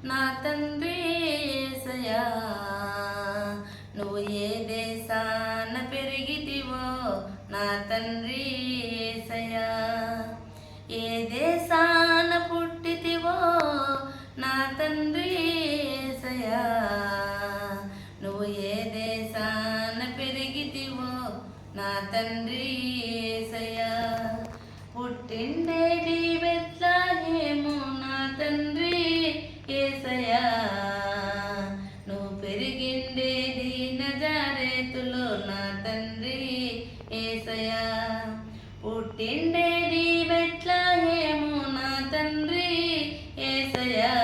నా తండ్రి యేసయ్యా. నువ్వు ఏ దేశాన పెరిగితివో నా తండ్రి యేసయ్యా. ఏ దేశాన పుట్టితివో నా తండ్రి యేసయ్యా. నువ్వు ఏ దేశాన పెరిగితివో నా తండ్రి యేసయ్యా. పుట్టిండేది బెత్లెహేము నా తండ్రి యేసయ్యా. నువ్వు పెరిగిండేది నజరేతులో నా తండ్రి యేసయ్యా. పుట్టిండేది బెత్లెహేము నా తండ్రి యేసయ్యా.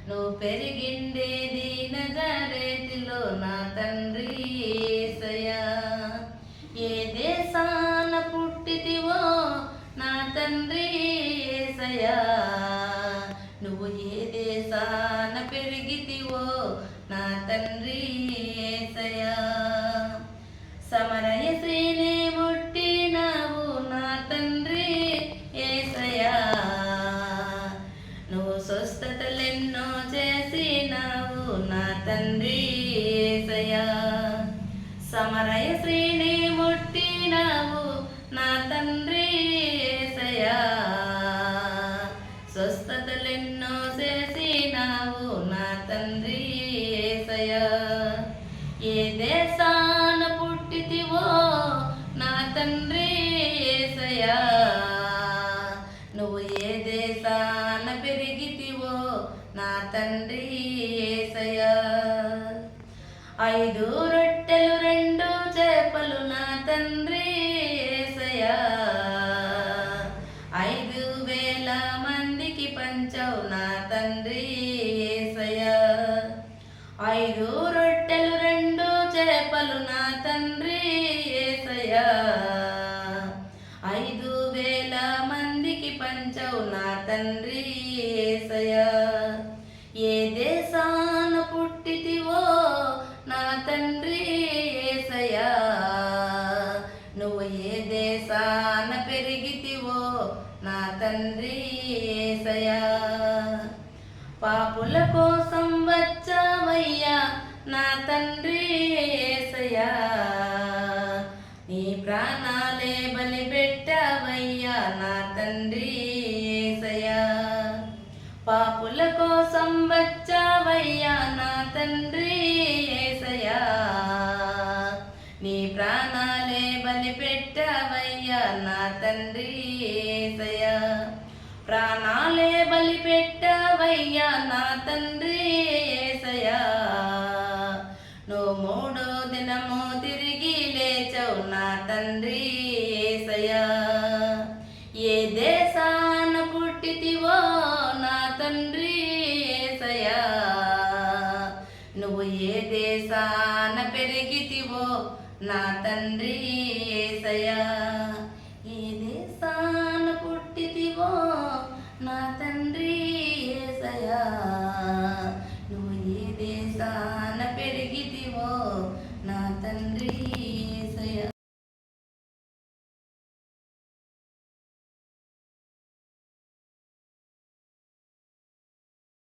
నువ్వు పెరిగిండేది నజరేతులో నా తండ్రి యేసయ్యా. ఏ దేశాన పుట్టితివో నా తండ్రి యేసయ్యా. నువ్వు ఏ దేశాన పెరిగితివో నా తండ్రి యేసయ్యా. సమరయ శ్రీని ముట్టినావు నా తండ్రి యేసయ్యా. నువ్వు స్వస్థతలెన్నో చేసినావు నా తండ్రి యేసయ్యా. సమరయ శ్రీని ముట్టినావు నా తండ్రి యేసయ్యా. స్వస్థతలెన్నో చేసినావు నా తండ్రి యేసయ్యా. ఏ దేశాన పుట్టితివో నా తండ్రి యేసయ్యా. నువ్వు ఏ దేశాన పెరిగితివో నా తండ్రి యేసయ్యా. 5 రొట్టెలు 2 చేపలు నా తండ్రి యేసయ్యా. 5,000 మందికి పంచావు నా తండ్రి యేసయ్యా. 5 రొట్టెలు 2 చేపలు నా తండ్రి యేసయ్యా. 5,000 మందికి పంచావు నా తండ్రి యేసయ్యా. ఏ దేశాన పుట్టితివో నా తండ్రి యేసయ్యా. నువ్వు ఏ దేశాన పెరిగితివో నా తండ్రి యేసయ్యా. పాపుల కోసం వచ్చావయ్యా నా తండ్రి యేసయ్యా. నీ ప్రాణాలే బలి పెట్టావయ్యా నా తండ్రి యేసయ్యా. పాపుల కోసం వచ్చావయ్యా నా తండ్రి యేసయ్యా. నీ ప్రాణాలే బలి పెట్టావయ్యా నా తండ్రి యేసయ్యా. ప్రాణాలే బలి పెట్టావయ్యా నా తండ్రి యేసయ్యా. నువ్వు 3వ దినము తిరిగి లేచావు నా తండ్రి యేసయ్యా. ఏ దేశాన పుట్టితివో నా తండ్రి యేసయ్యా. నువ్వు ఏ దేశాన పెరిగితివో నా తండ్రి యేసయ్యా. ఏ దేశాన పుట్టితివో నా తండ్రి యేసయ్యా. నువ్వు ఏ దేశా